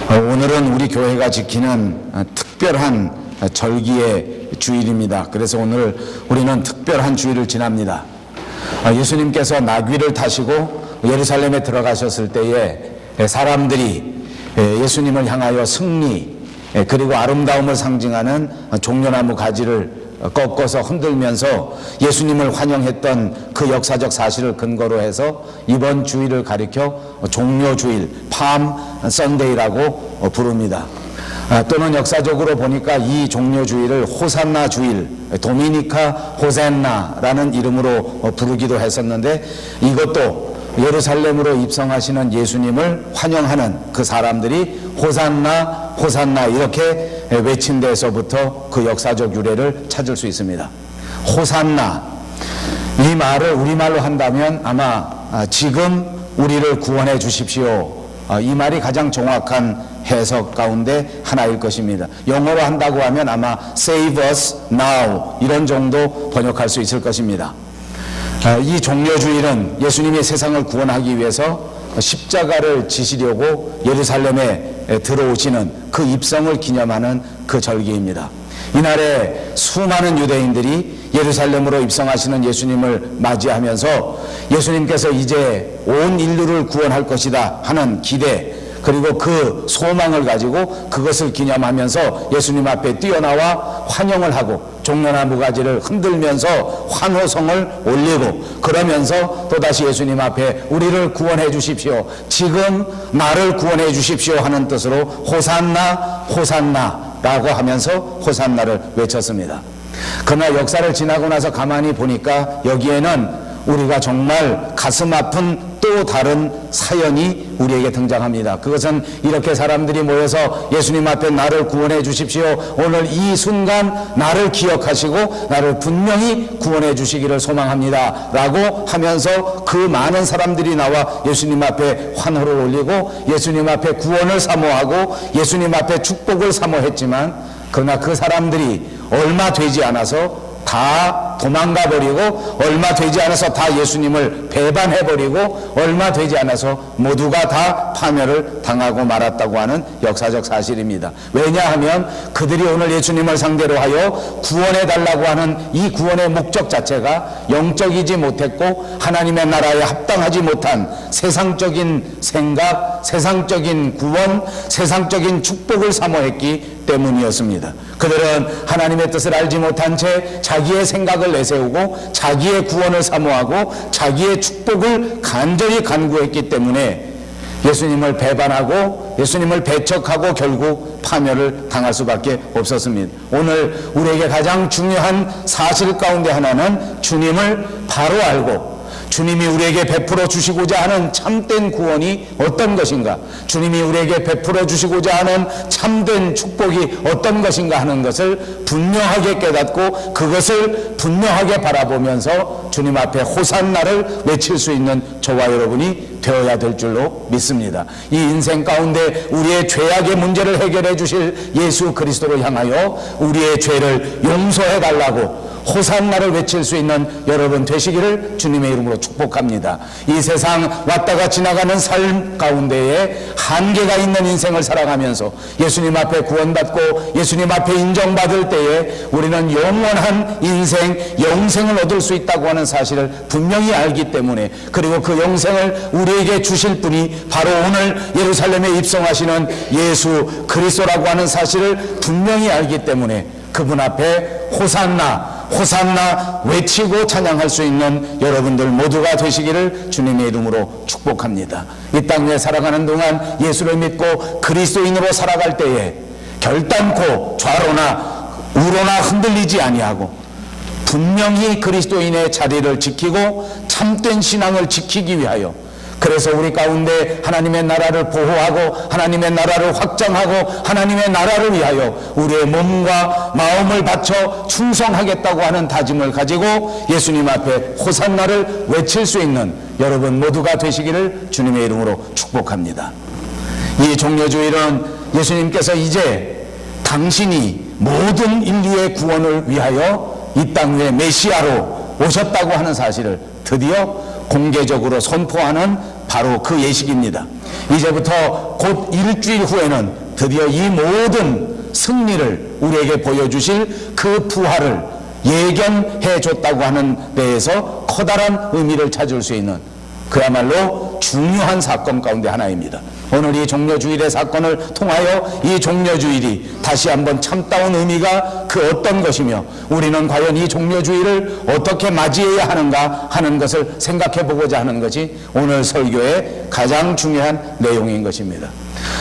오늘은 우리 교회가 지키는 특별한 절기의 주일입니다. 그래서 오늘 우리는 특별한 주일을 지납니다. 예수님께서 나귀를 타시고 예루살렘에 들어가셨을 때에 사람들이 예수님을 향하여 승리 그리고 아름다움을 상징하는 종려나무 가지를 꺾어서 흔들면서 예수님을 환영했던 그 역사적 사실을 근거로 해서 이번 주일을 가리켜 종려주일, 팜 선데이라고 부릅니다. 또는 역사적으로 보니까 이 종려주일을 호산나 주일, 도미니카 호산나라는 이름으로 부르기도 했었는데, 이것도 예루살렘으로 입성하시는 예수님을 환영하는 그 사람들이 호산나 호산나 이렇게 외친 데에서부터 그 역사적 유래를 찾을 수 있습니다. 호산나, 이 말을 우리말로 한다면 아마 지금 우리를 구원해 주십시오, 이 말이 가장 정확한 해석 가운데 하나일 것입니다. 영어로 한다고 하면 아마 Save us now 이런 정도 번역할 수 있을 것입니다. 이 종려주일은 예수님이 세상을 구원하기 위해서 십자가를 지시려고 예루살렘에 들어오시는 그 입성을 기념하는 그 절기입니다. 이날에 수많은 유대인들이 예루살렘으로 입성하시는 예수님을 맞이하면서 예수님께서 이제 온 인류를 구원할 것이다 하는 기대, 그리고 그 소망을 가지고 그것을 기념하면서 예수님 앞에 뛰어나와 환영을 하고 종려나무 가지를 흔들면서 환호성을 올리고, 그러면서 또다시 예수님 앞에 우리를 구원해 주십시오, 지금 나를 구원해 주십시오 하는 뜻으로 호산나 호산나 라고 하면서 호산나를 외쳤습니다. 그러나 역사를 지나고 나서 가만히 보니까 여기에는 우리가 정말 가슴 아픈 또 다른 사연이 우리에게 등장합니다. 그것은 이렇게 사람들이 모여서 예수님 앞에 나를 구원해 주십시오, 오늘 이 순간 나를 기억하시고 나를 분명히 구원해 주시기를 소망합니다 라고 하면서 그 많은 사람들이 나와 예수님 앞에 환호를 올리고 예수님 앞에 구원을 사모하고 예수님 앞에 축복을 사모했지만, 그러나 그 사람들이 얼마 되지 않아서 다 도망가 버리고, 얼마 되지 않아서 다 예수님을 배반해 버리고, 얼마 되지 않아서 모두가 다 파멸을 당하고 말았다고 하는 역사적 사실입니다. 왜냐하면 그들이 오늘 예수님을 상대로 하여 구원해 달라고 하는 이 구원의 목적 자체가 영적이지 못했고 하나님의 나라에 합당하지 못한 세상적인 생각, 세상적인 구원, 세상적인 축복을 사모했기 때문이었습니다. 그들은 하나님의 뜻을 알지 못한 채 자기의 생각을 내세우고 자기의 구원을 사모하고 자기의 축복을 간절히 간구했기 때문에 예수님을 배반하고 예수님을 배척하고 결국 파멸을 당할 수밖에 없었습니다. 오늘 우리에게 가장 중요한 사실 가운데 하나는 주님을 바로 알고 주님이 우리에게 베풀어 주시고자 하는 참된 구원이 어떤 것인가, 주님이 우리에게 베풀어 주시고자 하는 참된 축복이 어떤 것인가 하는 것을 분명하게 깨닫고 그것을 분명하게 바라보면서 주님 앞에 호산나를 외칠 수 있는 저와 여러분이 되어야 될 줄로 믿습니다. 이 인생 가운데 우리의 죄악의 문제를 해결해 주실 예수 그리스도를 향하여 우리의 죄를 용서해 달라고 호산나를 외칠 수 있는 여러분 되시기를 주님의 이름으로 축복합니다. 이 세상 왔다가 지나가는 삶 가운데에 한계가 있는 인생을 살아가면서 예수님 앞에 구원받고 예수님 앞에 인정받을 때에 우리는 영원한 인생, 영생을 얻을 수 있다고 하는 사실을 분명히 알기 때문에, 그리고 그 영생을 우리에게 주실 분이 바로 오늘 예루살렘에 입성하시는 예수 그리스도라고 하는 사실을 분명히 알기 때문에 그분 앞에 호산나 호산나 외치고 찬양할 수 있는 여러분들 모두가 되시기를 주님의 이름으로 축복합니다. 이 땅에 살아가는 동안 예수를 믿고 그리스도인으로 살아갈 때에 결단코 좌로나 우로나 흔들리지 아니하고 분명히 그리스도인의 자리를 지키고 참된 신앙을 지키기 위하여, 그래서 우리 가운데 하나님의 나라를 보호하고 하나님의 나라를 확장하고 하나님의 나라를 위하여 우리의 몸과 마음을 바쳐 충성하겠다고 하는 다짐을 가지고 예수님 앞에 호산나를 외칠 수 있는 여러분 모두가 되시기를 주님의 이름으로 축복합니다. 이 종려주일은 예수님께서 이제 당신이 모든 인류의 구원을 위하여 이 땅 위에 메시아로 오셨다고 하는 사실을 드디어 공개적으로 선포하는 바로 그 예식입니다. 이제부터 곧 일주일 후에는 드디어 이 모든 승리를 우리에게 보여주실 그 부활을 예견해 줬다고 하는 데에서 커다란 의미를 찾을 수 있는 그야말로 중요한 사건 가운데 하나입니다. 오늘 이 종려주일의 사건을 통하여 이 종려주일이 다시 한번 참다운 의미가 그 어떤 것이며 우리는 과연 이 종려주일을 어떻게 맞이해야 하는가 하는 것을 생각해 보고자 하는 것이 오늘 설교의 가장 중요한 내용인 것입니다.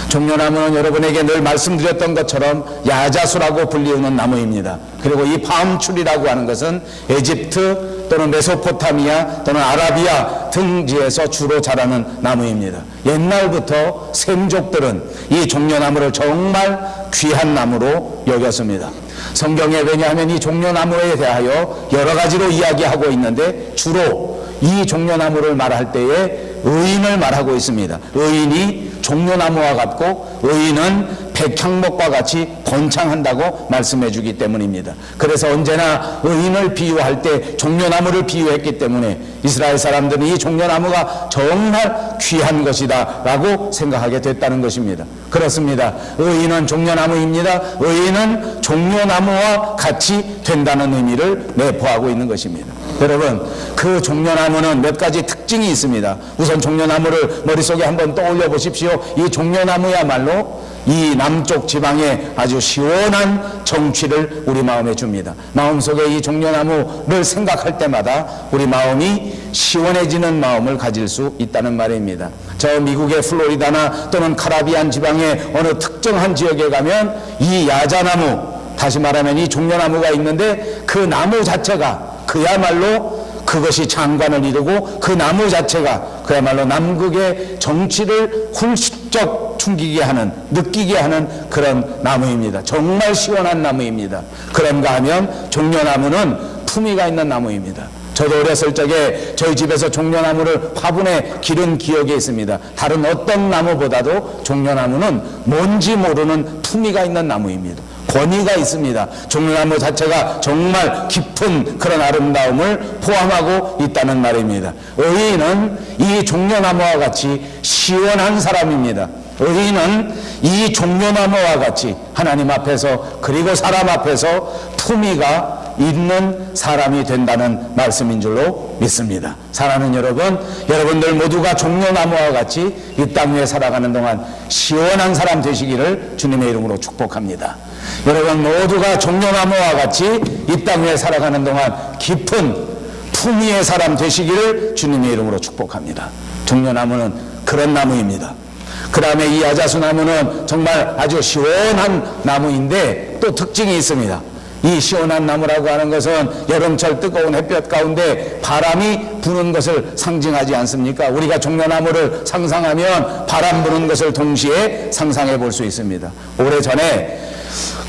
종려나무는 여러분에게 늘 말씀드렸던 것처럼 야자수라고 불리우는 나무입니다. 그리고 이 밤출이라고 하는 것은 에집트 또는 메소포타미아 또는 아라비아 등지에서 주로 자라는 나무입니다. 옛날부터 셈족들은 이 종려나무를 정말 귀한 나무로 여겼습니다. 성경에 왜냐하면 이 종려나무에 대하여 여러 가지로 이야기하고 있는데 주로 이 종려나무를 말할 때에 의인을 말하고 있습니다. 의인이 종려나무와 같고 의인은 백향목과 같이 번창한다고 말씀해 주기 때문입니다. 그래서 언제나 의인을 비유할 때 종려나무를 비유했기 때문에 이스라엘 사람들은 이 종려나무가 정말 귀한 것이다 라고 생각하게 됐다는 것입니다. 그렇습니다. 의인은 종려나무입니다. 의인은 종려나무와 같이 된다는 의미를 내포하고 있는 것입니다. 여러분, 그 종려나무는 몇 가지 특징이 있습니다. 우선 종려나무를 머릿속에 한번 떠올려 보십시오. 이 종려나무야말로 이 남쪽 지방에 아주 시원한 정취를 우리 마음에 줍니다. 마음속에 이 종려나무를 생각할 때마다 우리 마음이 시원해지는 마음을 가질 수 있다는 말입니다. 저 미국의 플로리다나 또는 카리비안 지방의 어느 특정한 지역에 가면 이 야자나무, 다시 말하면 이 종려나무가 있는데 그 나무 자체가 그야말로 그것이 장관을 이루고 그 나무 자체가 그야말로 남극의 정치를 훌쩍 숨기게 하는, 느끼게 하는 그런 나무입니다. 정말 시원한 나무입니다. 그런가 하면 종려나무는 품위가 있는 나무입니다. 저도 어렸을 적에 저희 집에서 종려나무를 화분에 기른 기억이 있습니다. 다른 어떤 나무보다도 종려나무는 뭔지 모르는 품위가 있는 나무입니다. 권위가 있습니다. 종려나무 자체가 정말 깊은 그런 아름다움을 포함하고 있다는 말입니다. 의인은 이 종려나무와 같이 시원한 사람입니다. 의인은 이 종려나무와 같이 하나님 앞에서 그리고 사람 앞에서 품위가 있는 사람이 된다는 말씀인 줄로 믿습니다. 사랑하는 여러분, 여러분들 모두가 종려나무와 같이 이 땅 위에 살아가는 동안 시원한 사람 되시기를 주님의 이름으로 축복합니다. 여러분 모두가 종려나무와 같이 이 땅 위에 살아가는 동안 깊은 품위의 사람 되시기를 주님의 이름으로 축복합니다. 종려나무는 그런 나무입니다. 그 다음에 이 야자수 나무는 정말 아주 시원한 나무인데 또 특징이 있습니다. 이 시원한 나무라고 하는 것은 여름철 뜨거운 햇볕 가운데 바람이 부는 것을 상징하지 않습니까? 우리가 종려나무를 상상하면 바람 부는 것을 동시에 상상해 볼 수 있습니다. 오래전에,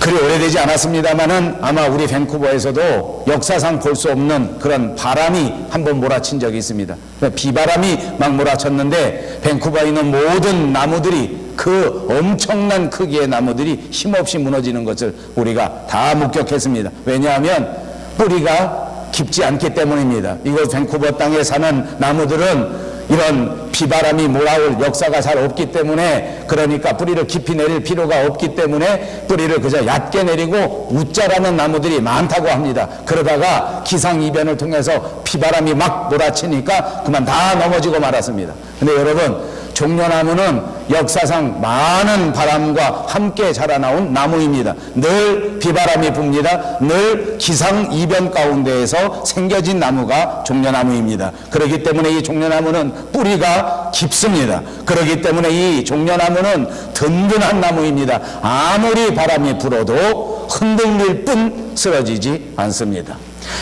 그리 오래되지 않았습니다만은 아마 우리 밴쿠버에서도 역사상 볼 수 없는 그런 바람이 한번 몰아친 적이 있습니다. 비바람이 막 몰아쳤는데 밴쿠버에 있는 모든 나무들이, 그 엄청난 크기의 나무들이 힘없이 무너지는 것을 우리가 다 목격했습니다. 왜냐하면 뿌리가 깊지 않기 때문입니다. 이곳 밴쿠버 땅에 사는 나무들은 이런 비바람이 몰아올 역사가 잘 없기 때문에, 그러니까 뿌리를 깊이 내릴 필요가 없기 때문에 뿌리를 그저 얕게 내리고 웃자라는 나무들이 많다고 합니다. 그러다가 기상이변을 통해서 비바람이 막 몰아치니까 그만 다 넘어지고 말았습니다. 근데 여러분, 종려나무는 역사상 많은 바람과 함께 자라나온 나무입니다. 늘 비바람이 붑니다. 늘 기상이변 가운데에서 생겨진 나무가 종려나무입니다. 그렇기 때문에 이 종려나무는 뿌리가 깊습니다. 그렇기 때문에 이 종려나무는 든든한 나무입니다. 아무리 바람이 불어도 흔들릴 뿐 쓰러지지 않습니다.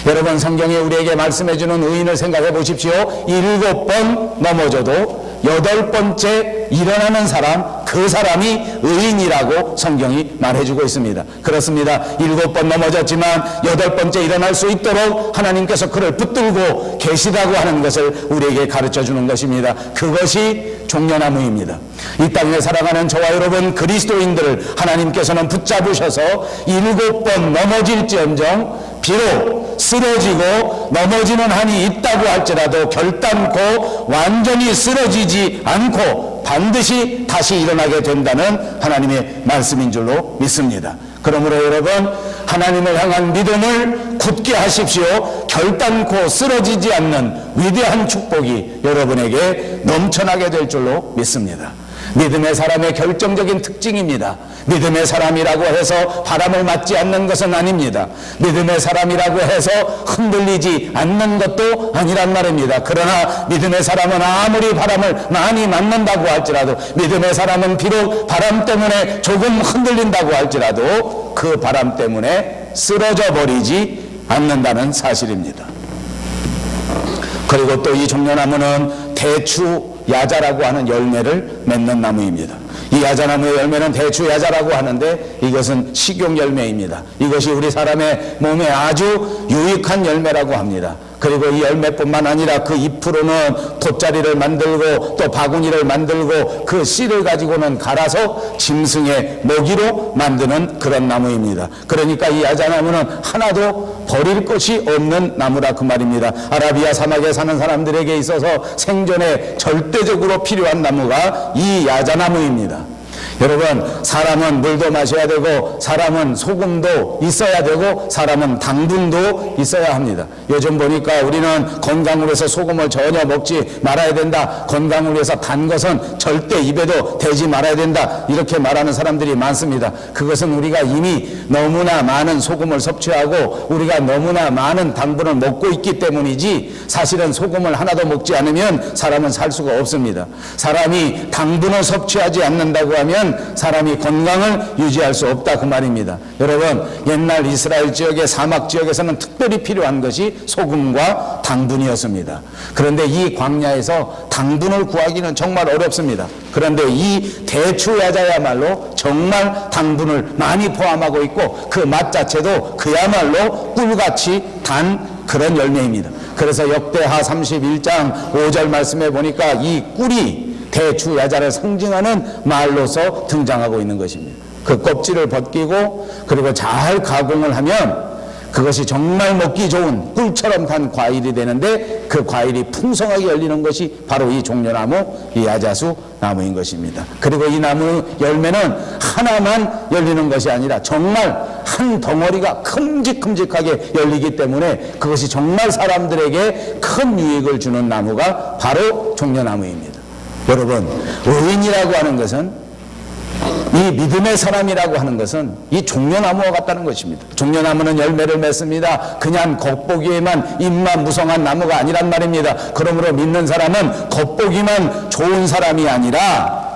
여러분, 성경이 우리에게 말씀해주는 의인을 생각해 보십시오. 7번 넘어져도 8번째 일어나는 사람, 그 사람이 의인이라고 성경이 말해주고 있습니다. 그렇습니다. 7번 넘어졌지만 8번째 일어날 수 있도록 하나님께서 그를 붙들고 계시다고 하는 것을 우리에게 가르쳐주는 것입니다. 그것이 종려나무입니다. 이 땅에 살아가는 저와 여러분 그리스도인들을 하나님께서는 붙잡으셔서 7번 넘어질지언정 비록 쓰러지고 넘어지는 한이 있다고 할지라도 결단코 완전히 쓰러지지 않고 반드시 다시 일어나게 된다는 하나님의 말씀인 줄로 믿습니다. 그러므로 여러분, 하나님을 향한 믿음을 굳게 하십시오. 결단코 쓰러지지 않는 위대한 축복이 여러분에게 넘쳐나게 될 줄로 믿습니다. 믿음의 사람의 결정적인 특징입니다. 믿음의 사람이라고 해서 바람을 맞지 않는 것은 아닙니다. 믿음의 사람이라고 해서 흔들리지 않는 것도 아니란 말입니다. 그러나 믿음의 사람은 아무리 바람을 많이 맞는다고 할지라도, 믿음의 사람은 비록 바람 때문에 조금 흔들린다고 할지라도 그 바람 때문에 쓰러져 버리지 않는다는 사실입니다. 그리고 또 이 종려나무는 대추 야자라고 하는 열매를 맺는 나무입니다. 이 야자나무의 열매는 대추 야자라고 하는데 이것은 식용 열매입니다. 이것이 우리 사람의 몸에 아주 유익한 열매라고 합니다. 그리고 이 열매뿐만 아니라 그 잎으로는 돗자리를 만들고 또 바구니를 만들고 그 씨를 가지고는 갈아서 짐승의 먹이로 만드는 그런 나무입니다. 그러니까 이 야자나무는 하나도 버릴 것이 없는 나무라 그 말입니다. 아라비아 사막에 사는 사람들에게 있어서 생존에 절대적으로 필요한 나무가 이 야자나무입니다. 여러분, 사람은 물도 마셔야 되고 사람은 소금도 있어야 되고 사람은 당분도 있어야 합니다. 요즘 보니까 우리는 건강을 위해서 소금을 전혀 먹지 말아야 된다, 건강을 위해서 단 것은 절대 입에도 대지 말아야 된다, 이렇게 말하는 사람들이 많습니다. 그것은 우리가 이미 너무나 많은 소금을 섭취하고 우리가 너무나 많은 당분을 먹고 있기 때문이지, 사실은 소금을 하나도 먹지 않으면 사람은 살 수가 없습니다. 사람이 당분을 섭취하지 않는다고 하면 사람이 건강을 유지할 수 없다 그 말입니다. 여러분, 옛날 이스라엘 지역의 사막 지역에서는 특별히 필요한 것이 소금과 당분이었습니다. 그런데 이 광야에서 당분을 구하기는 정말 어렵습니다. 그런데 이 대추 야자야말로 정말 당분을 많이 포함하고 있고 그 맛 자체도 그야말로 꿀같이 단 그런 열매입니다. 그래서 역대하 31장 5절 말씀에 보니까 이 꿀이 대추 야자를 상징하는 말로서 등장하고 있는 것입니다. 그 껍질을 벗기고 그리고 잘 가공을 하면 그것이 정말 먹기 좋은 꿀처럼 단 과일이 되는데, 그 과일이 풍성하게 열리는 것이 바로 이 종려나무, 이 야자수 나무인 것입니다. 그리고 이 나무 열매는 하나만 열리는 것이 아니라 정말 한 덩어리가 큼직큼직하게 열리기 때문에 그것이 정말 사람들에게 큰 유익을 주는 나무가 바로 종려나무입니다. 여러분, 의인이라고 하는 것은, 이 믿음의 사람이라고 하는 것은 이 종려나무와 같다는 것입니다. 종려나무는 열매를 맺습니다. 그냥 겉보기에만 잎만 무성한 나무가 아니란 말입니다. 그러므로 믿는 사람은 겉보기만 좋은 사람이 아니라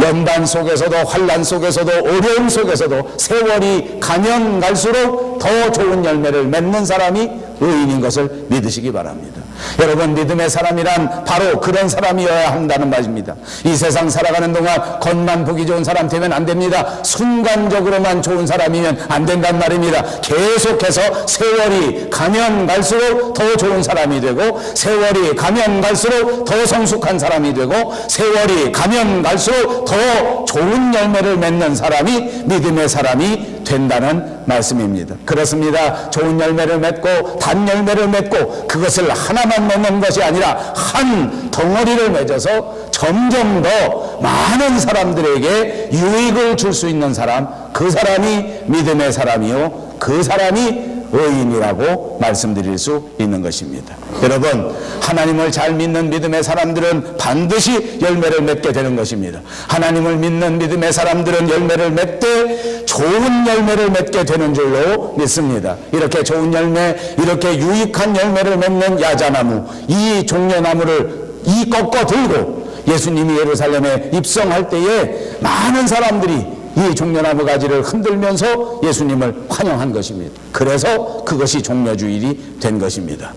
연단 속에서도 환난 속에서도 어려움 속에서도 세월이 가면 갈수록 더 좋은 열매를 맺는 사람이 의인인 것을 믿으시기 바랍니다. 여러분, 믿음의 사람이란 바로 그런 사람이어야 한다는 말입니다. 이 세상 살아가는 동안 겉만 보기 좋은 사람 되면 안 됩니다. 순간적으로만 좋은 사람이면 안 된단 말입니다. 계속해서 세월이 가면 갈수록 더 좋은 사람이 되고, 세월이 가면 갈수록 더 성숙한 사람이 되고, 세월이 가면 갈수록 더 좋은 열매를 맺는 사람이 믿음의 사람이 된다는 말씀입니다. 그렇습니다. 좋은 열매를 맺고 단 열매를 맺고 그것을 하나만 맺는 것이 아니라 한 덩어리를 맺어서 점점 더 많은 사람들에게 유익을 줄 수 있는 사람, 그 사람이 믿음의 사람이요, 그 사람이 의인이라고 말씀드릴 수 있는 것입니다. 여러분, 하나님을 잘 믿는 믿음의 사람들은 반드시 열매를 맺게 되는 것입니다. 하나님을 믿는 믿음의 사람들은 열매를 맺되 좋은 열매를 맺게 되는 줄로 믿습니다. 이렇게 좋은 열매, 이렇게 유익한 열매를 맺는 야자나무, 이 종려나무를 이 꺾어 들고 예수님이 예루살렘에 입성할 때에 많은 사람들이 이 종려나무 가지를 흔들면서 예수님을 환영한 것입니다. 그래서 그것이 종려주일이 된 것입니다.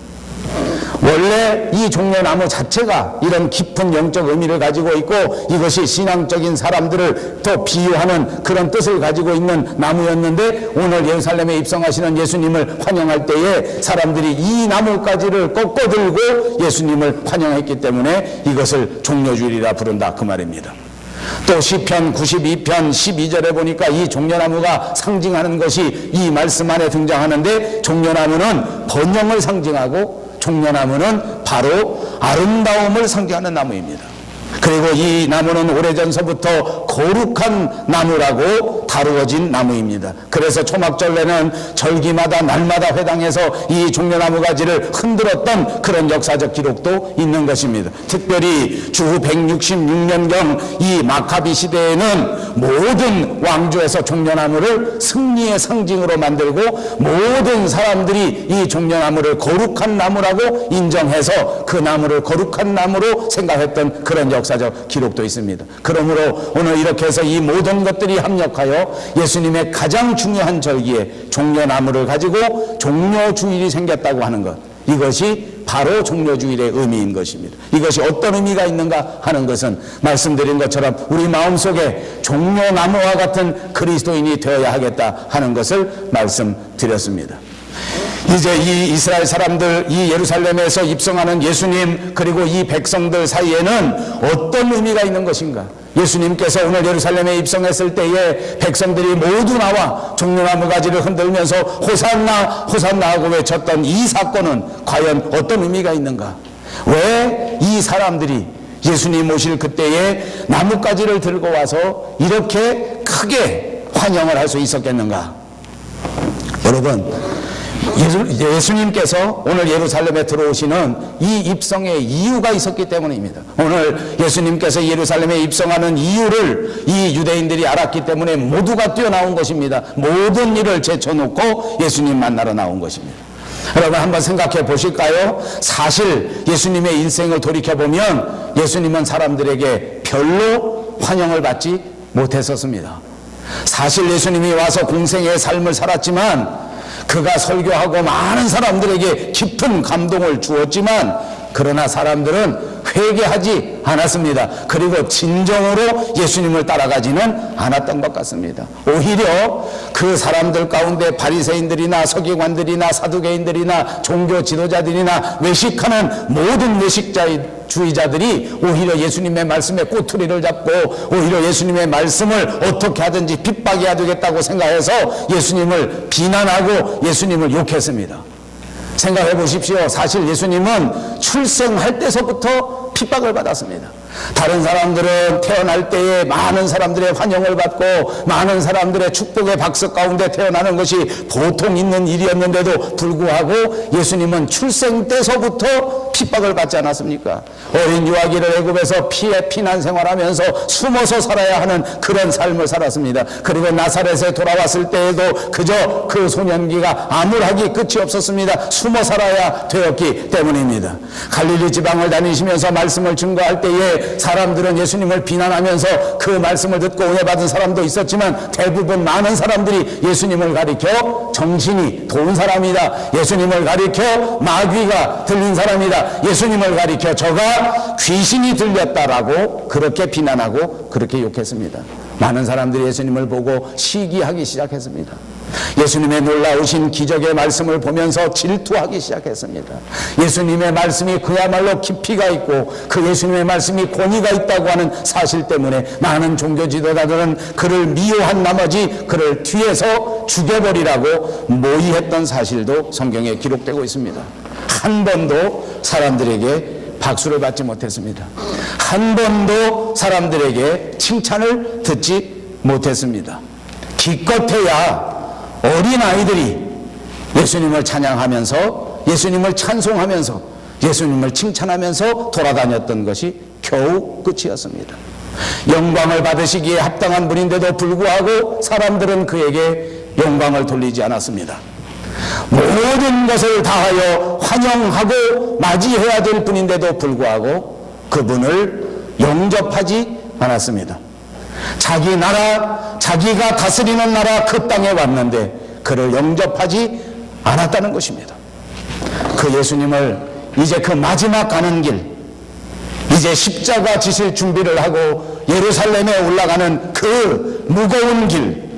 원래 이 종려나무 자체가 이런 깊은 영적 의미를 가지고 있고 이것이 신앙적인 사람들을 더 비유하는 그런 뜻을 가지고 있는 나무였는데, 오늘 예루살렘에 입성하시는 예수님을 환영할 때에 사람들이 이 나무가지를 꺾어 들고 예수님을 환영했기 때문에 이것을 종려주일이라 부른다 그 말입니다. 또 시편 92편 12절에 보니까 이 종려나무가 상징하는 것이 이 말씀 안에 등장하는데, 종려나무는 번영을 상징하고 종려나무는 바로 아름다움을 상징하는 나무입니다. 그리고 이 나무는 오래전서부터 거룩한 나무라고 다루어진 나무입니다. 그래서 초막절례는 절기마다 날마다 회당에서 이 종려나무 가지를 흔들었던 그런 역사적 기록도 있는 것입니다. 특별히 주 166년경 이 마카비 시대에는 모든 왕조에서 종려나무를 승리의 상징으로 만들고 모든 사람들이 이 종려나무를 거룩한 나무라고 인정해서 그 나무를 거룩한 나무로 생각했던 그런 역사적 기록도 있습니다. 그러므로 오늘 이렇게 해서 이 모든 것들이 합력하여 예수님의 가장 중요한 절기에 종려나무를 가지고 종려주일이 생겼다고 하는 것, 이것이 바로 종려주일의 의미인 것입니다. 이것이 어떤 의미가 있는가 하는 것은 말씀드린 것처럼 우리 마음속에 종려나무와 같은 그리스도인이 되어야 하겠다 하는 것을 말씀드렸습니다. 이제 이 이스라엘 사람들, 이 예루살렘에서 입성하는 예수님, 그리고 이 백성들 사이에는 어떤 의미가 있는 것인가? 예수님께서 오늘 예루살렘에 입성했을 때에 백성들이 모두 나와 종려나무 가지를 흔들면서 호산나 호산나 하고 외쳤던 이 사건은 과연 어떤 의미가 있는가? 왜 이 사람들이 예수님 오실 그때에 나뭇가지를 들고 와서 이렇게 크게 환영을 할 수 있었겠는가? 여러분, 예수님께서 오늘 예루살렘에 들어오시는 이 입성의 이유가 있었기 때문입니다. 오늘 예수님께서 예루살렘에 입성하는 이유를 이 유대인들이 알았기 때문에 모두가 뛰어나온 것입니다. 모든 일을 제쳐놓고 예수님 만나러 나온 것입니다. 여러분 한번 생각해 보실까요? 사실 예수님의 인생을 돌이켜보면 예수님은 사람들에게 별로 환영을 받지 못했었습니다. 사실 예수님이 와서 공생의 삶을 살았지만 그가 설교하고 많은 사람들에게 깊은 감동을 주었지만 그러나 사람들은 회개하지 않았습니다. 그리고 진정으로 예수님을 따라가지는 않았던 것 같습니다. 오히려 그 사람들 가운데 바리새인들이나 서기관들이나 사두개인들이나 종교 지도자들이나 외식하는 모든 외식주의자들이 오히려 예수님의 말씀에 꼬투리를 잡고 오히려 예수님의 말씀을 어떻게 하든지 핍박해야 되겠다고 생각해서 예수님을 비난하고 예수님을 욕했습니다. 생각해 보십시오. 사실 예수님은 출생할 때서부터 핍박을 받았습니다. 다른 사람들은 태어날 때에 많은 사람들의 환영을 받고 많은 사람들의 축복의 박수 가운데 태어나는 것이 보통 있는 일이었는데도 불구하고 예수님은 출생 때서부터 핍박을 받지 않았습니까? 어린 유아기를 애굽에서 피난 생활하면서 숨어서 살아야 하는 그런 삶을 살았습니다. 그리고 나사렛에 돌아왔을 때에도 그저 그 소년기가 암울하기 끝이 없었습니다. 숨어 살아야 되었기 때문입니다. 갈릴리 지방을 다니시면서 말씀을 증거할 때에 사람들은 예수님을 비난하면서 그 말씀을 듣고 은혜 받은 사람도 있었지만 대부분 많은 사람들이 예수님을 가리켜 정신이 도운 사람이다, 예수님을 가리켜 마귀가 들린 사람이다, 예수님을 가리켜 저가 귀신이 들렸다라고 그렇게 비난하고 그렇게 욕했습니다. 많은 사람들이 예수님을 보고 시기하기 시작했습니다. 예수님의 놀라우신 기적의 말씀을 보면서 질투하기 시작했습니다. 예수님의 말씀이 그야말로 깊이가 있고 그 예수님의 말씀이 권위가 있다고 하는 사실 때문에 많은 종교 지도자들은 그를 미워한 나머지 그를 뒤에서 죽여버리라고 모의했던 사실도 성경에 기록되고 있습니다. 한 번도 사람들에게 박수를 받지 못했습니다. 한 번도 사람들에게 칭찬을 듣지 못했습니다. 기껏해야 어린아이들이 예수님을 찬양하면서 예수님을 찬송하면서 예수님을 칭찬하면서 돌아다녔던 것이 겨우 끝이었습니다. 영광을 받으시기에 합당한 분인데도 불구하고 사람들은 그에게 영광을 돌리지 않았습니다. 모든 것을 다하여 환영하고 맞이해야 될 분인데도 불구하고 그분을 영접하지 않았습니다. 자기 나라, 자기가 다스리는 나라 그 땅에 왔는데 그를 영접하지 않았다는 것입니다. 그 예수님을 이제 그 마지막 가는 길, 이제 십자가 지실 준비를 하고 예루살렘에 올라가는 그 무거운 길,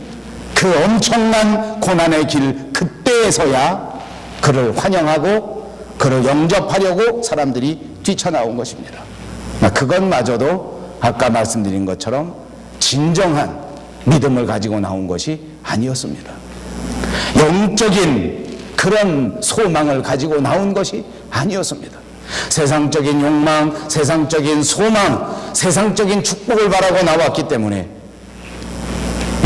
그 엄청난 고난의 길, 그때에서야 그를 환영하고 그를 영접하려고 사람들이 뛰쳐나온 것입니다. 그것마저도 아까 말씀드린 것처럼 진정한 믿음을 가지고 나온 것이 아니었습니다. 영적인 그런 소망을 가지고 나온 것이 아니었습니다. 세상적인 욕망, 세상적인 소망, 세상적인 축복을 바라고 나왔기 때문에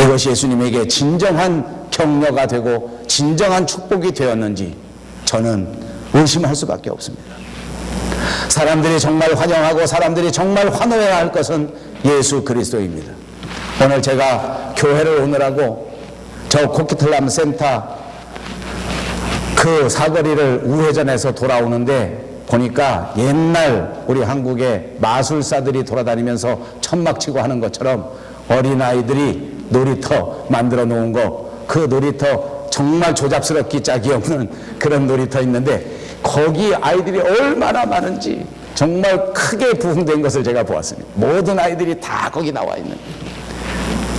이것이 예수님에게 진정한 격려가 되고 진정한 축복이 되었는지 저는 의심할 수밖에 없습니다. 사람들이 정말 환영하고 사람들이 정말 환호해야 할 것은 예수 그리스도입니다. 오늘 제가 교회를 오느라고 저 코키틀람 센터 그 사거리를 우회전해서 돌아오는데 보니까 옛날 우리 한국의 마술사들이 돌아다니면서 천막 치고 하는 것처럼 어린아이들이 놀이터 만들어 놓은 거, 그 놀이터 정말 조잡스럽기 짝이 없는 그런 놀이터 있는데 거기 아이들이 얼마나 많은지 정말 크게 부흥된 것을 제가 보았습니다. 모든 아이들이 다 거기 나와 있는.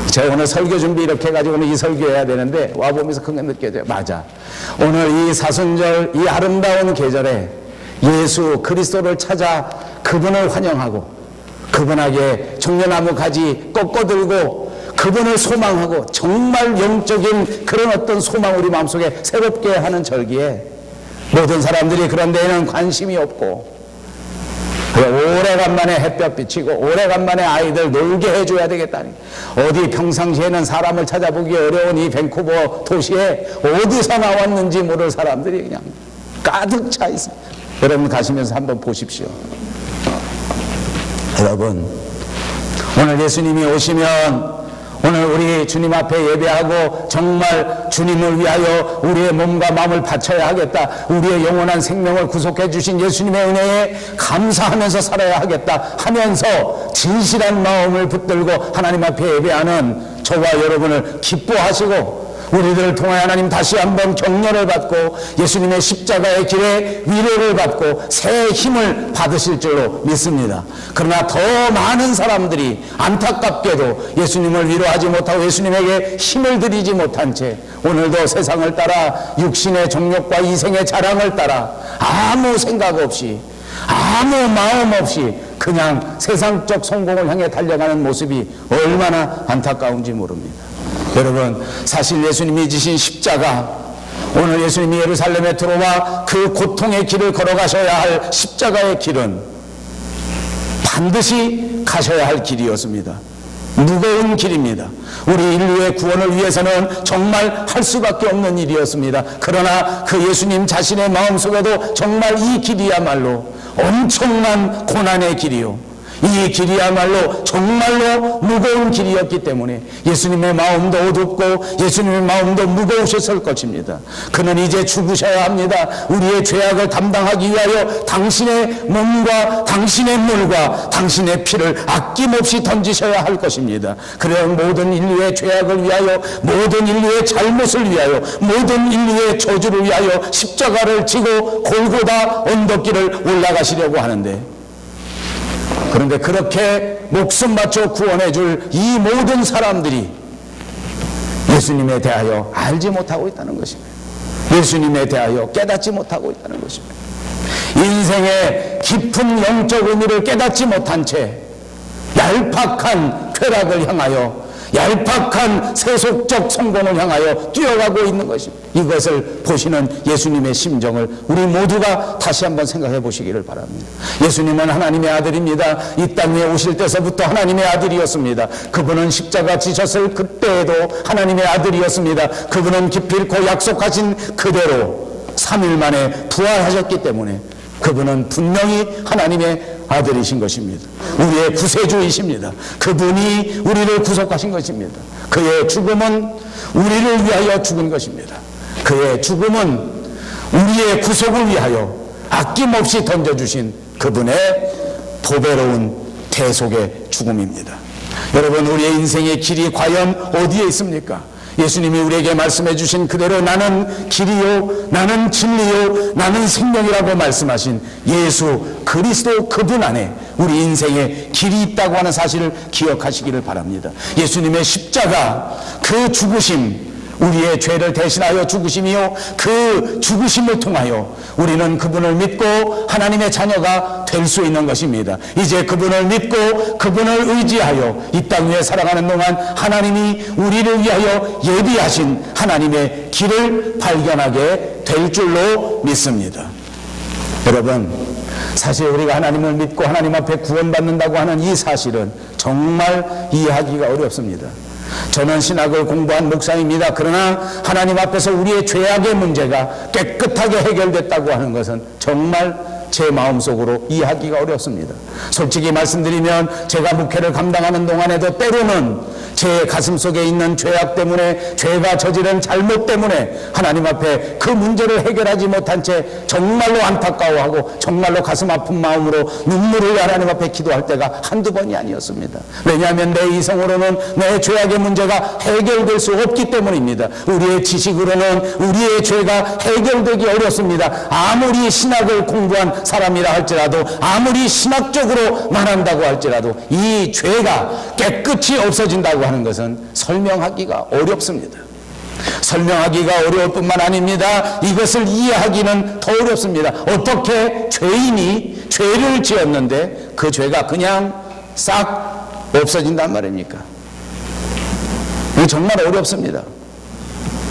제가 오늘 설교 준비 이렇게 해가지고 오늘 이 설교해야 되는데 와보면서 그게 느껴져요. 맞아. 오늘 이 사순절, 이 아름다운 계절에 예수 그리스도를 찾아 그분을 환영하고 그분에게 종려나무 가지 꺾어들고 그분을 소망하고 정말 영적인 그런 어떤 소망 우리 마음속에 새롭게 하는 절기에 모든 사람들이 그런 데에는 관심이 없고 오래간만에 햇볕 비치고 오래간만에 아이들 놀게 해줘야 되겠다니, 어디 평상시에는 사람을 찾아보기 어려운 이 밴쿠버 도시에 어디서 나왔는지 모를 사람들이 그냥 가득 차 있습니다. 여러분 가시면서 한번 보십시오. 여러분 오늘 예수님이 오시면 오늘 우리 주님 앞에 예배하고 정말 주님을 위하여 우리의 몸과 마음을 바쳐야 하겠다, 우리의 영원한 생명을 구속해 주신 예수님의 은혜에 감사하면서 살아야 하겠다 하면서 진실한 마음을 붙들고 하나님 앞에 예배하는 저와 여러분을 기뻐하시고 우리들을 통하여 하나님 다시 한번 격려를 받고 예수님의 십자가의 길에 위로를 받고 새 힘을 받으실 줄로 믿습니다. 그러나 더 많은 사람들이 안타깝게도 예수님을 위로하지 못하고 예수님에게 힘을 드리지 못한 채 오늘도 세상을 따라 육신의 정욕과 이생의 자랑을 따라 아무 생각 없이 아무 마음 없이 그냥 세상적 성공을 향해 달려가는 모습이 얼마나 안타까운지 모릅니다. 여러분 사실 예수님이 지신 십자가, 오늘 예수님이 예루살렘에 들어와 그 고통의 길을 걸어가셔야 할 십자가의 길은 반드시 가셔야 할 길이었습니다. 무거운 길입니다. 우리 인류의 구원을 위해서는 정말 할 수밖에 없는 일이었습니다. 그러나 그 예수님 자신의 마음속에도 정말 이 길이야말로 엄청난 고난의 길이요, 이 길이야말로 정말로 무거운 길이었기 때문에 예수님의 마음도 어둡고 예수님의 마음도 무거우셨을 것입니다. 그는 이제 죽으셔야 합니다. 우리의 죄악을 담당하기 위하여 당신의 몸과 당신의 물과 당신의 피를 아낌없이 던지셔야 할 것입니다. 그래 모든 인류의 죄악을 위하여, 모든 인류의 잘못을 위하여, 모든 인류의 저주를 위하여 십자가를 지고 골고다 언덕길을 올라가시려고 하는데, 그런데 그렇게 목숨 바쳐 구원해 줄 이 모든 사람들이 예수님에 대하여 알지 못하고 있다는 것입니다. 예수님에 대하여 깨닫지 못하고 있다는 것입니다. 인생의 깊은 영적 의미를 깨닫지 못한 채 얄팍한 쾌락을 향하여, 얄팍한 세속적 성공을 향하여 뛰어가고 있는 것입니다. 이것을 보시는 예수님의 심정을 우리 모두가 다시 한번 생각해 보시기를 바랍니다. 예수님은 하나님의 아들입니다. 이 땅 위에 오실 때서부터 하나님의 아들이었습니다. 그분은 십자가 지셨을 그때에도 하나님의 아들이었습니다. 그분은 기필코 약속하신 그대로 3일 만에 부활하셨기 때문에 그분은 분명히 하나님의 아들이신 것입니다. 우리의 구세주이십니다. 그분이 우리를 구속하신 것입니다. 그의 죽음은 우리를 위하여 죽은 것입니다. 그의 죽음은 우리의 구속을 위하여 아낌없이 던져주신 그분의 보배로운 대속의 죽음입니다. 여러분 우리의 인생의 길이 과연 어디에 있습니까? 예수님이 우리에게 말씀해 주신 그대로 나는 길이요 나는 진리요 나는 생명이라고 말씀하신 예수 그리스도 그분 안에 우리 인생에 길이 있다고 하는 사실을 기억하시기를 바랍니다. 예수님의 십자가 그 죽으심, 우리의 죄를 대신하여 죽으심이요 그 죽으심을 통하여 우리는 그분을 믿고 하나님의 자녀가 될 수 있는 것입니다. 이제 그분을 믿고 그분을 의지하여 이 땅 위에 살아가는 동안 하나님이 우리를 위하여 예비하신 하나님의 길을 발견하게 될 줄로 믿습니다. 여러분 사실 우리가 하나님을 믿고 하나님 앞에 구원받는다고 하는 이 사실은 정말 이해하기가 어렵습니다. 저는 신학을 공부한 목사입니다. 그러나 하나님 앞에서 우리의 죄악의 문제가 깨끗하게 해결됐다고 하는 것은 정말 제 마음속으로 이해하기가 어렵습니다. 솔직히 말씀드리면 제가 목회를 감당하는 동안에도 때로는 제 가슴 속에 있는 죄악 때문에, 죄가 저지른 잘못 때문에 하나님 앞에 그 문제를 해결하지 못한 채 정말로 안타까워하고 정말로 가슴 아픈 마음으로 눈물을 하나님 앞에 기도할 때가 한두 번이 아니었습니다. 왜냐하면 내 이성으로는 내 죄악의 문제가 해결될 수 없기 때문입니다. 우리의 지식으로는 우리의 죄가 해결되기 어렵습니다. 아무리 신학을 공부한 사람이라 할지라도, 아무리 신학적으로 말한다고 할지라도 이 죄가 깨끗이 없어진다고 하는 것은 설명하기가 어렵습니다. 설명하기가 어려울 뿐만 아닙니다. 이것을 이해하기는 더 어렵습니다. 어떻게 죄인이 죄를 지었는데 그 죄가 그냥 싹 없어진단 말입니까? 이거 정말 어렵습니다.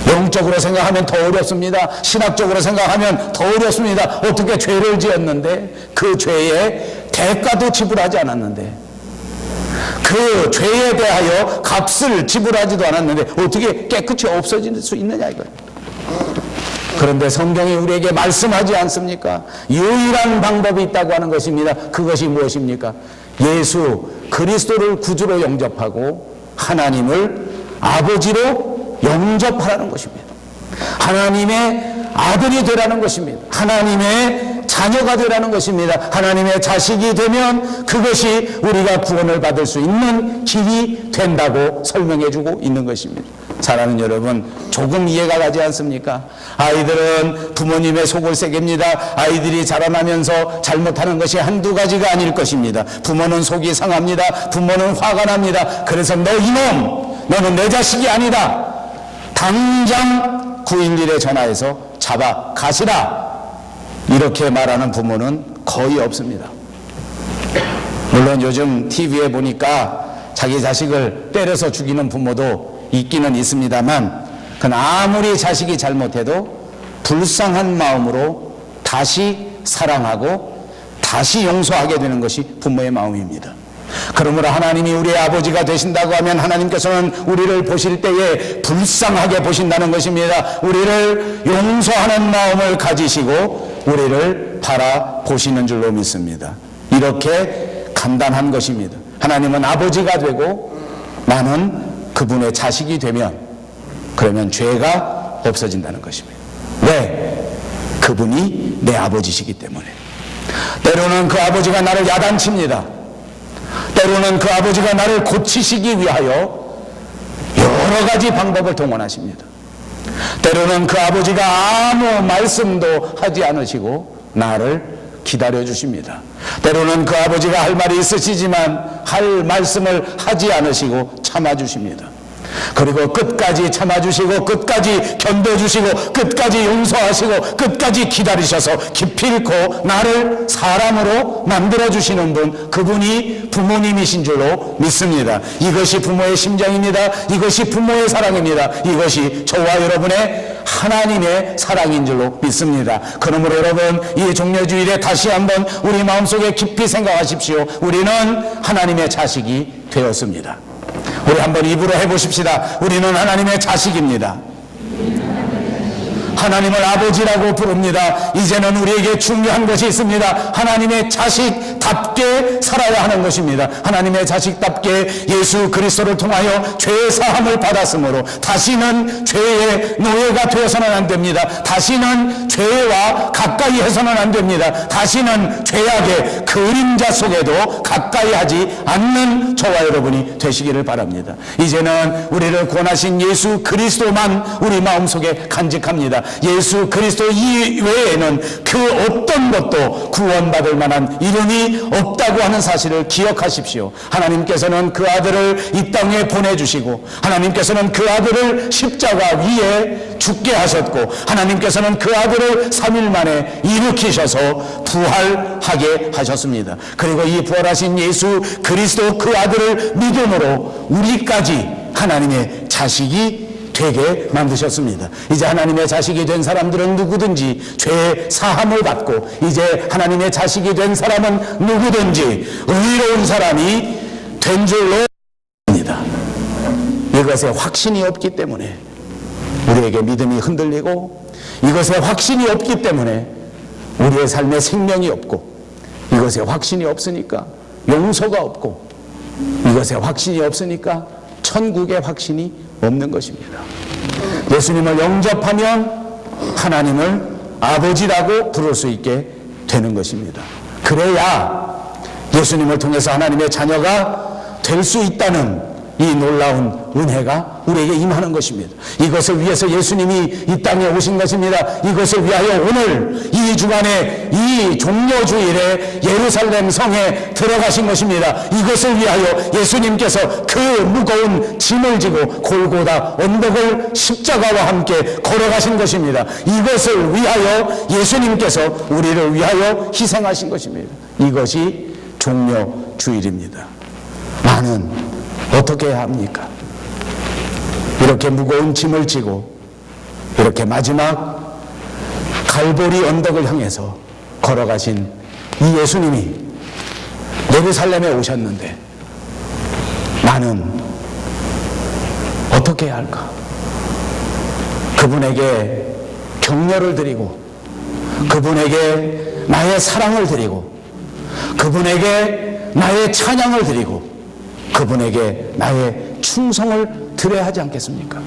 영적으로 생각하면 더 어렵습니다. 신학적으로 생각하면 더 어렵습니다. 어떻게 죄를 지었는데 그 죄의 대가도 지불하지 않았는데, 그 죄에 대하여 값을 지불하지도 않았는데 어떻게 깨끗이 없어질 수 있느냐 이거예요. 그런데 성경이 우리에게 말씀하지 않습니까? 유일한 방법이 있다고 하는 것입니다. 그것이 무엇입니까? 예수 그리스도를 구주로 영접하고 하나님을 아버지로 영접하라는 것입니다. 하나님의 아들이 되라는 것입니다. 하나님의 자녀가 되라는 것입니다. 하나님의 자식이 되면 그것이 우리가 구원을 받을 수 있는 길이 된다고 설명해 주고 있는 것입니다. 사랑하는 여러분, 조금 이해가 가지 않습니까? 아이들은 부모님의 속을 새깁니다. 아이들이 자라나면서 잘못하는 것이 한두 가지가 아닐 것입니다. 부모는 속이 상합니다. 부모는 화가 납니다. 그래서 너 이놈, 너는 내 자식이 아니다. 당장 911에 전화해서 잡아 가시라, 이렇게 말하는 부모는 거의 없습니다. 물론 요즘 TV에 보니까 자기 자식을 때려서 죽이는 부모도 있기는 있습니다만, 그건 아무리 자식이 잘못해도 불쌍한 마음으로 다시 사랑하고 다시 용서하게 되는 것이 부모의 마음입니다. 그러므로 하나님이 우리의 아버지가 되신다고 하면 하나님께서는 우리를 보실 때에 불쌍하게 보신다는 것입니다. 우리를 용서하는 마음을 가지시고 우리를 바라보시는 줄로 믿습니다. 이렇게 간단한 것입니다. 하나님은 아버지가 되고 나는 그분의 자식이 되면, 그러면 죄가 없어진다는 것입니다. 왜? 그분이 내 아버지시기 때문에. 때로는 그 아버지가 나를 야단칩니다. 때로는 그 아버지가 나를 고치시기 위하여 여러 가지 방법을 동원하십니다. 때로는 그 아버지가 아무 말씀도 하지 않으시고 나를 기다려 주십니다. 때로는 그 아버지가 할 말이 있으시지만 할 말씀을 하지 않으시고 참아 주십니다. 그리고 끝까지 참아주시고 끝까지 견뎌주시고 끝까지 용서하시고 끝까지 기다리셔서 기필코 나를 사람으로 만들어주시는 분, 그분이 부모님이신 줄로 믿습니다. 이것이 부모의 심정입니다. 이것이 부모의 사랑입니다. 이것이 저와 여러분의 하나님의 사랑인 줄로 믿습니다. 그러므로 여러분, 이 종려주일에 다시 한번 우리 마음속에 깊이 생각하십시오. 우리는 하나님의 자식이 되었습니다. 우리 한번 입으로 해보십시다. 우리는 하나님의 자식입니다. 하나님을 아버지라고 부릅니다. 이제는 우리에게 중요한 것이 있습니다. 하나님의 자식답게 살아야 하는 것입니다. 하나님의 자식답게 예수 그리스도를 통하여 죄의 사함을 받았으므로 다시는 죄의 노예가 되어서는 안 됩니다. 다시는 죄와 가까이 해서는 안 됩니다. 다시는 죄악의 그림자 속에도 가까이 하지 않는 저와 여러분이 되시기를 바랍니다. 이제는 우리를 구원하신 예수 그리스도만 우리 마음속에 간직합니다. 예수 그리스도 이외에는 그 어떤 것도 구원받을 만한 이름이 없다고 하는 사실을 기억하십시오. 하나님께서는 그 아들을 이 땅에 보내주시고 하나님께서는 그 아들을 십자가 위에 죽게 하셨고 하나님께서는 그 아들을 3일 만에 일으키셔서 부활하게 하셨습니다. 그리고 이 부활하신 예수 그리스도 그 아들을 믿음으로 우리까지 하나님의 자식이 되게 만드셨습니다. 이제 하나님의 자식이 된 사람들은 누구든지 죄 사함을 받고, 이제 하나님의 자식이 된 사람은 누구든지 의로운 사람이 된 줄로 압니다. 이것에 확신이 없기 때문에 우리에게 믿음이 흔들리고, 이것에 확신이 없기 때문에 우리의 삶에 생명이 없고, 이것에 확신이 없으니까 용서가 없고, 이것에 확신이 없으니까 천국의 확신이 없는 것입니다. 예수님을 영접하면 하나님을 아버지라고 부를 수 있게 되는 것입니다. 그래야 예수님을 통해서 하나님의 자녀가 될 수 있다는 이 놀라운 은혜가 우리에게 임하는 것입니다. 이것을 위해서 예수님이 이 땅에 오신 것입니다. 이것을 위하여 오늘 이 주간에 이 종려주일에 예루살렘 성에 들어가신 것입니다. 이것을 위하여 예수님께서 그 무거운 짐을 지고 골고다 언덕을 십자가와 함께 걸어가신 것입니다. 이것을 위하여 예수님께서 우리를 위하여 희생하신 것입니다. 이것이 종려주일입니다. 나는 어떻게 해야 합니까? 이렇게 무거운 짐을 지고 이렇게 마지막 갈보리 언덕을 향해서 걸어가신 이 예수님이 예루살렘에 오셨는데 나는 어떻게 해야 할까? 그분에게 격려를 드리고, 그분에게 나의 사랑을 드리고, 그분에게 나의 찬양을 드리고, 그분에게 나의 충성을 드려야 하지 않겠습니까?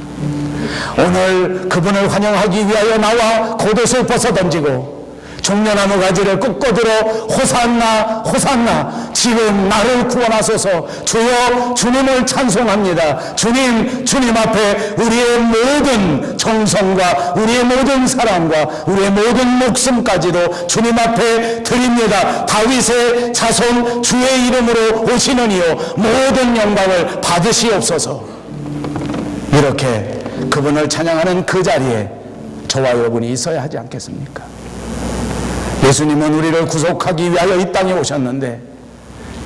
오늘 그분을 환영하기 위하여 나와 겉옷을 벗어 던지고 종려나무 가지를 꺾어들어 호산나 호산나, 지금 나를 구원하소서, 주여 주님을 찬송합니다. 주님 앞에 우리의 모든 정성과 우리의 모든 사랑과 우리의 모든 목숨까지도 주님 앞에 드립니다. 다윗의 자손 주의 이름으로 오시는 이요 모든 영광을 받으시옵소서. 이렇게 그분을 찬양하는 그 자리에 저와 여러분이 있어야 하지 않겠습니까? 예수님은 우리를 구속하기 위하여 이 땅에 오셨는데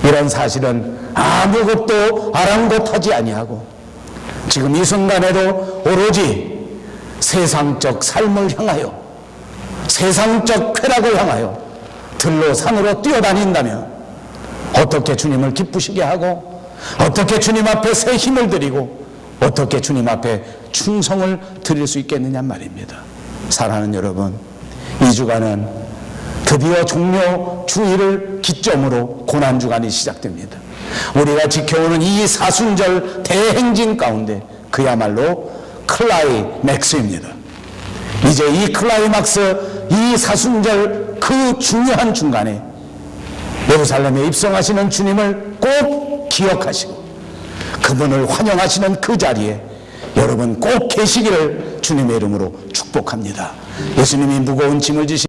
이런 사실은 아무것도 아랑곳하지 아니하고 지금 이 순간에도 오로지 세상적 삶을 향하여, 세상적 쾌락을 향하여 들로 산으로 뛰어다닌다면 어떻게 주님을 기쁘시게 하고, 어떻게 주님 앞에 새 힘을 드리고, 어떻게 주님 앞에 충성을 드릴 수 있겠느냐 말입니다. 사랑하는 여러분, 이 주간은 드디어 종려주일을 기점으로 고난주간이 시작됩니다. 우리가 지켜오는 이 사순절 대행진 가운데 그야말로 클라이맥스입니다. 이제 이 클라이막스, 이 사순절 그 중요한 중간에 예루살렘에 입성하시는 주님을 꼭 기억하시고 그분을 환영하시는 그 자리에 여러분 꼭 계시기를 주님의 이름으로 축복합니다. 예수님이 무거운 짐을 지신